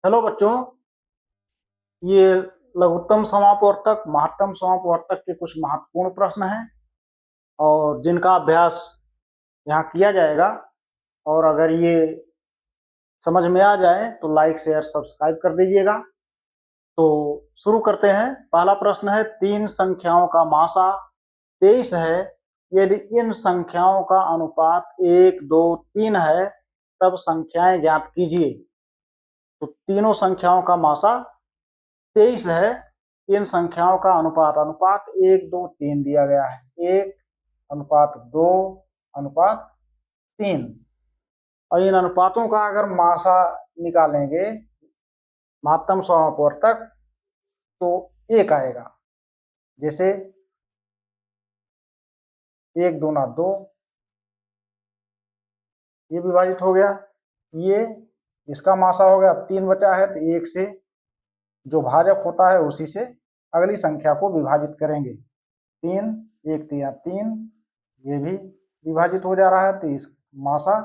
Hello बच्चों, ये लघुत्तम समापवर्तक, महत्तम समापवर्तक के कुछ महत्वपूर्ण प्रश्न हैं और जिनका अभ्यास यहाँ किया जाएगा। और अगर ये समझ में आ जाए तो लाइक शेयर सब्सक्राइब कर दीजिएगा। तो शुरू करते हैं। पहला प्रश्न है, तीन संख्याओं का मासा 23 है, यदि इन संख्याओं का अनुपात 1, 2, 3 है तब संख्याएं ज्ञात कीजिए। तो तीनों संख्याओं का मासा 23 है, इन संख्याओं का अनुपात अनुपात 1, 2, 3 दिया गया है। 1 अनुपात 2 अनुपात 3। और इन अनुपातों का अगर मासा निकालेंगे महत्तम समापवर्तक तो 1 आएगा। जैसे 1 दूना 2, ये विभाजित हो गया, ये इसका मासा हो गया। अब 3 बचा है तो 1 से जो भाजक होता है उसी से अगली संख्या को विभाजित करेंगे। 3, 1 3 3, ये भी विभाजित हो जा रहा है तो इस मासा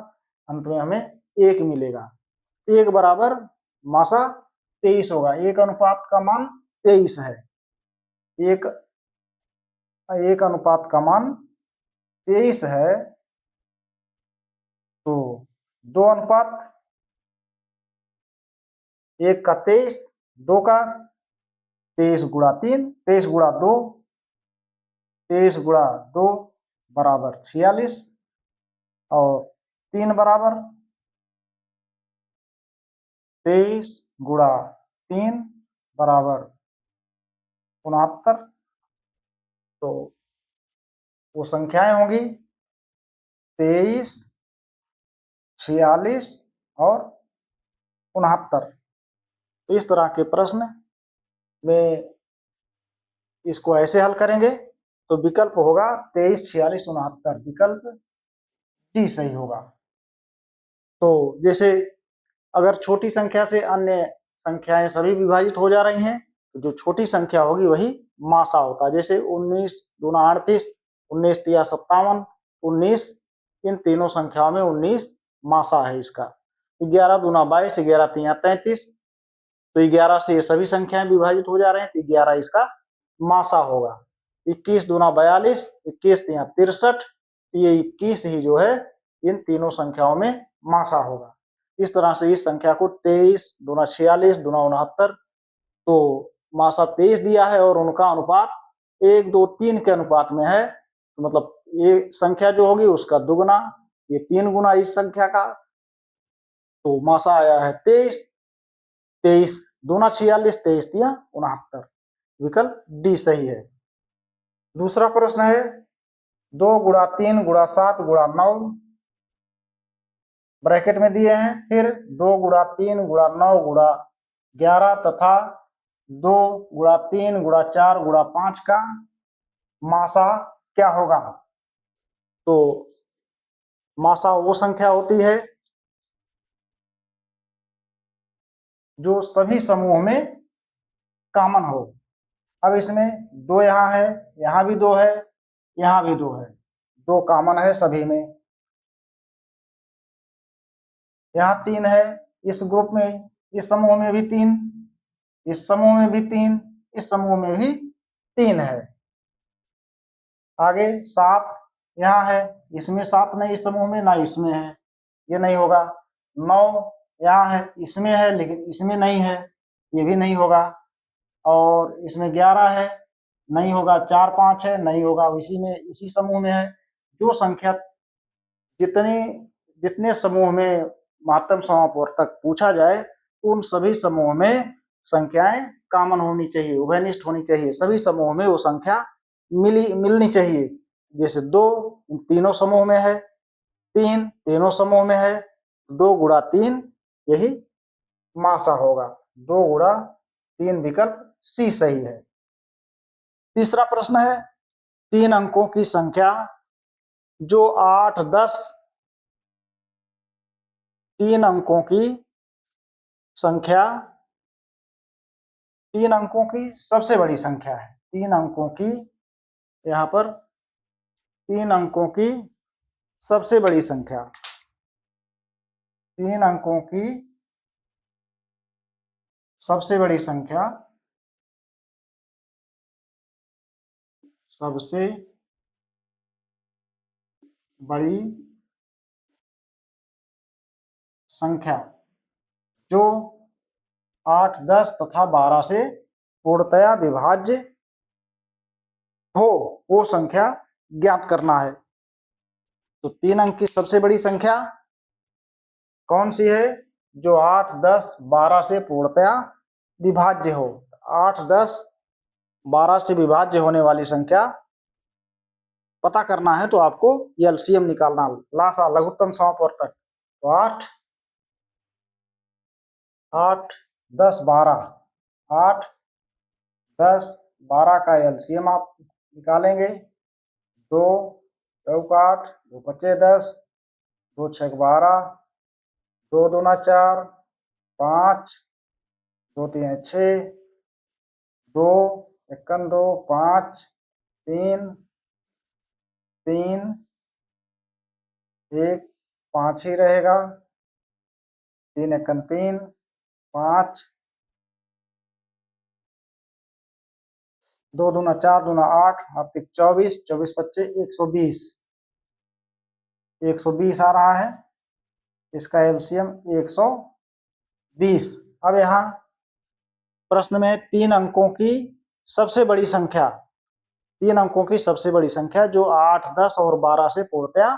अंत में हमें 1 मिलेगा। 1 बराबर मासा 23 होगा। 1 अनुपात का मान 23 है। 1 अनुपात का मान 23 है, तो 2 अनुपात 1 का 23, 2 का 23 गुणा 3, 23 गुणा 2, 23 गुणा 2 बराबर 46 और 3 बराबर 23 गुणा 3 बराबर 69। तो वो संख्याएं होंगी 23, 46 और 69। तो इस तरह के प्रश्न में इसको ऐसे हल करेंगे तो विकल्प होगा 23, 46, 69। विकल्प डी सही होगा। तो जैसे अगर छोटी संख्या से अन्य संख्याएं सभी विभाजित हो जा रही हैं तो जो छोटी संख्या होगी वही मासा होता है। जैसे 19 दूना 38, 19 तिया 57, 19, इन तीनों संख्याओं में 19 मासा है इसका। 11 दूना 22, 11 तिया 33, तो 11 से ये सभी संख्याएं विभाजित हो जा रहे हैं तो 11 इसका मासा होगा। 21 दूना 42, 21 तिया 63, ये 21 ही जो है इन तीनों संख्याओं में मासा होगा। इस तरह से इस संख्या को 23 दूना 46 दूना 69, तो मासा 23 दिया है और उनका अनुपात 1, 2, 3 के अनुपात में है। तो मतलब ये संख्या जो होगी उसका दुगना, ये 3 गुना इस संख्या का, तो मासा आया है 23। 23 दूना 46, 23 तिया 69। विकल्प डी सही है। दूसरा प्रश्न है, 2 गुणा 3 गुणा 7 गुणा 9 ब्रैकेट में दिए हैं। फिर 2 गुणा 3 गुणा 9 गुणा 11 तथा 2 गुणा 3 गुणा 4 गुणा 5 का मासा क्या होगा। तो मासा वो संख्या होती है जो सभी समूह में कॉमन हो। अब इसमें 2 यहाँ है, यहाँ भी 2 है, यहाँ भी 2 है, 2 कॉमन है सभी में। यहाँ 3 है, इस ग्रुप में, इस समूह में भी 3, इस समूह में भी 3, इस समूह में भी 3 है। आगे 7 यहाँ है, इसमें 7 नहीं, इस समूह में ना इसमें है, ये नहीं होगा। 9 यहाँ है, इसमें है लेकिन इसमें नहीं है, ये भी नहीं होगा। और इसमें 11 है, नहीं होगा। 4, 5 है, नहीं होगा, इसी में, इसी समूह में है। जो संख्या जितने जितने समूह में महत्तम समापवर्तक पूछा जाए उन सभी समूह में संख्याएं कॉमन होनी चाहिए, उभयनिष्ठ होनी चाहिए। सभी समूह में वो संख्या मिलनी चाहिए। जैसे 2 इन तीनों समूह में है, 3 तीनों समूह में है, 2 गुणा 3 यही मासा होगा। 2 गुणा 3 विकल्प सी सही है। तीसरा प्रश्न है, 3 अंकों की संख्या जो 8, 10, 3 अंकों की संख्या 3 अंकों की सबसे बड़ी संख्या है। 3 अंकों की, यहाँ पर 3 अंकों की सबसे बड़ी संख्या, 3 अंकों की सबसे बड़ी संख्या सबसे बड़ी संख्या जो 8, 10 तथा 12 से पूर्णतया विभाज्य हो, वो संख्या ज्ञात करना है। तो 3 अंक की सबसे बड़ी संख्या कौन सी है? जो 8, 10, 12 से पूर्णतया विभाज्य हो। 8, 10, 12 से विभाज्य होने वाली संख्या पता करना है तो आपको एलसीएम निकालना, लासा लघुत्तम समापवर्तक। तो 8, 10, 12, 8, 10, 12 का एलसीएम आप निकालेंगे। 2 चौक 8, 2 पच्चे 10, 2 छक 12, 2 दूना 4, 5, 2 तीन 6, 2 इक्कन 2, 5, 3, 1 5 ही रहेगा। 3 इक्कन 3, 5, 2 दूना 4, दूना 8, 8 24, 24 पच्चे 120, 120 आ रहा है। इसका एलसीएम 120। अब यहाँ प्रश्न में 3 अंकों की सबसे बड़ी संख्या, 3 अंकों की सबसे बड़ी संख्या जो 8, 10 और 12 से पूर्णतया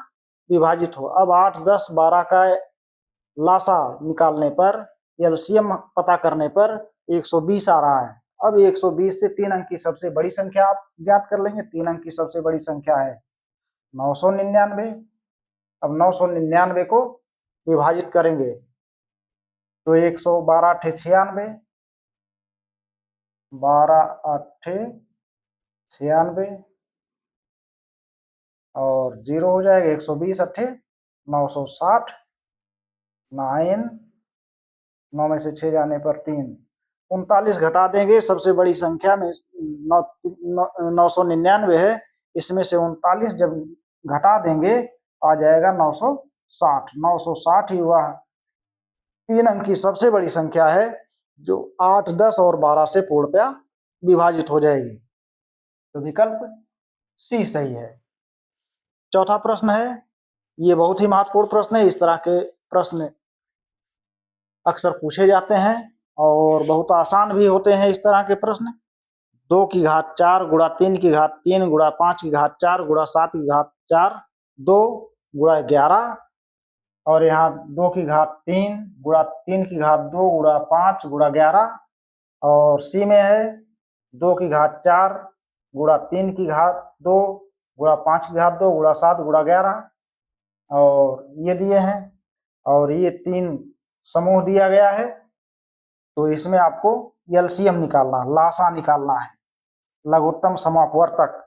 विभाजित हो। अब 8, 10, 12 का लासा निकालने पर, एलसीएम पता करने पर 120 आ रहा है। अब 120 से 3 अंक की सबसे बड़ी संख्या आप ज्ञात कर लेंगे। 3 अंक की सबसे बड़ी संख्या है 999। अब 999 को विभाजित करेंगे तो 112 8 96, 12 8 96 और 0 हो जाएगा। 120 8 960, 9 में से 6 जाने पर 3, 39 घटा देंगे। सबसे बड़ी संख्या में 999 है, इसमें से 39 जब घटा देंगे आ जाएगा 960। 960 ही हुआ 3 अंक की सबसे बड़ी संख्या है जो 8, 10 और 12 से पूर्णतया विभाजित हो जाएगी। तो विकल्प सी सही है। चौथा प्रश्न है, ये बहुत ही महत्वपूर्ण प्रश्न है। इस तरह के प्रश्न अक्सर पूछे जाते हैं और बहुत आसान भी होते हैं इस तरह के प्रश्न। 2 की घात 4 गुणा 3 की घात 3 गुणा 5 की घात 4 गुणा 7 की घात 4, 2 गुणा 11 और यहाँ 2 की घात 3 गुणा 3 की घात 2 गुणा 5 गुणा 11 और सी में है 2 की घात 4 गुणा 3 की घात 2 गुणा 5 की घात 2 गुणा 7 गुणा 11 और ये दिए हैं और ये 3 समूह दिया गया है। तो इसमें आपको एलसीएम निकालना, लासा निकालना है, लघुत्तम समापवर्तक।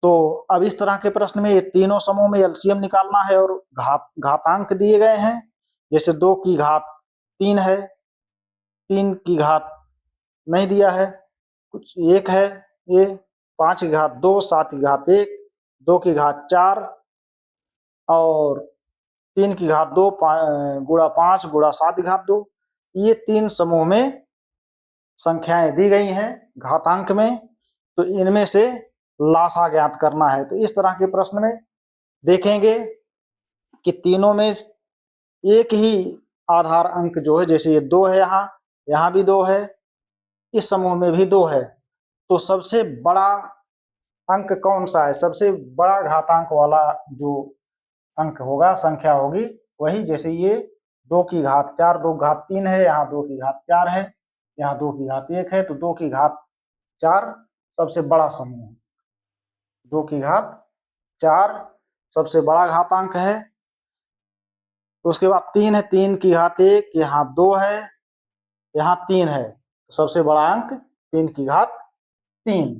तो अब इस तरह के प्रश्न में ये तीनों समूह में एलसीएम निकालना है और घातांक दिए गए हैं। जैसे 2 की घात 3 है, 3 की घात नहीं दिया है, कुछ 1 है ये, 5 की घात 2, 7 की घात 1, 2 की घात 4 और 3 की घात 2 गुणा 5 गुणा 7 की घात 2। ये 3 समूह में संख्याएं दी गई हैं घातांक में, तो इनमें से लासा ज्ञात करना है। तो इस तरह के प्रश्न में देखेंगे कि तीनों में एक ही आधार अंक जो है, जैसे ये 2 है, यहाँ भी 2 है, इस समूह में भी 2 है, तो सबसे बड़ा अंक कौन सा है? सबसे बड़ा घातांक वाला जो अंक होगा, संख्या होगी वही। जैसे ये 2 की घात 4 2 की घात 3 है, यहाँ 2 की घात 4 है, यहाँ 2 की घात 1 है, तो 2 की घात 4 सबसे बड़ा समूह है। 2 की घात 4 सबसे बड़ा घातांक है। उसके बाद 3 है, 3 की घात 1, यहाँ 2 है, यहाँ 3 है, सबसे बड़ा अंक 3 की घात 3।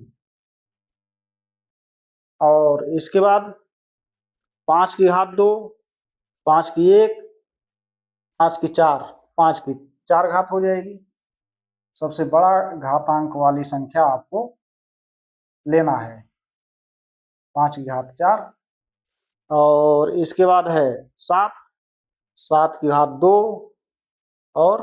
और इसके बाद 5 की घात 2, 5 की 1, 5 की 4, 5 की 4 घात हो जाएगी। सबसे बड़ा घातांक वाली संख्या आपको लेना है 5 की घात 4। और इसके बाद है 7, 7 की घात 2 और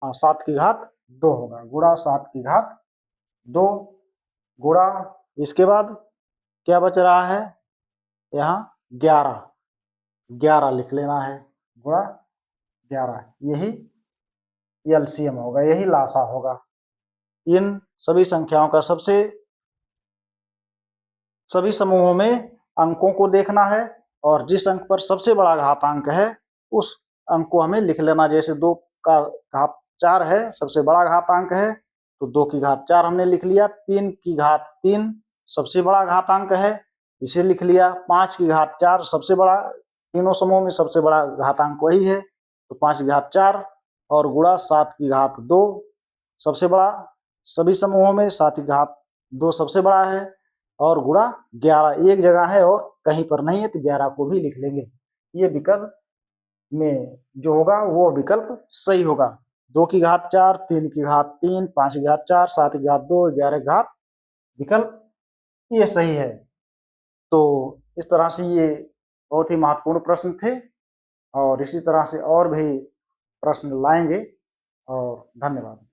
हाँ 7 की घात 2 होगा, गुणा 7 की घात 2 गुणा, इसके बाद क्या बच रहा है यहाँ 11 लिख लेना है, गुणा 11, यही एलसीएम होगा, यही लासा होगा। इन सभी संख्याओं का सभी समूहों में अंकों को देखना है और जिस अंक पर सबसे बड़ा घातांक है उस अंक को हमें लिख लेना। जैसे 2 का घात 4 है, सबसे बड़ा घातांक है, तो 2 की घात 4 हमने लिख लिया। 3 की घात 3 सबसे बड़ा घातांक है, इसे लिख लिया। 5 की घात 4 सबसे बड़ा, तीनों समूहों में सबसे बड़ा घातांक वही है, तो 5 की घात 4 और गुणा 7 की घात 2 सबसे बड़ा, सभी समूहों में 7 की घात 2 सबसे बड़ा है, और गुणा 11 एक जगह है और कहीं पर नहीं है, तो 11 को भी लिख लेंगे। ये विकल्प में जो होगा वो विकल्प सही होगा। 2 की घात 4, 3 की घात 3, 5 की घात 4, 7 की घात 2, 11 की घात, विकल्प ये सही है। तो इस तरह से ये बहुत ही महत्वपूर्ण प्रश्न थे और इसी तरह से और भी प्रश्न लाएंगे, और धन्यवाद।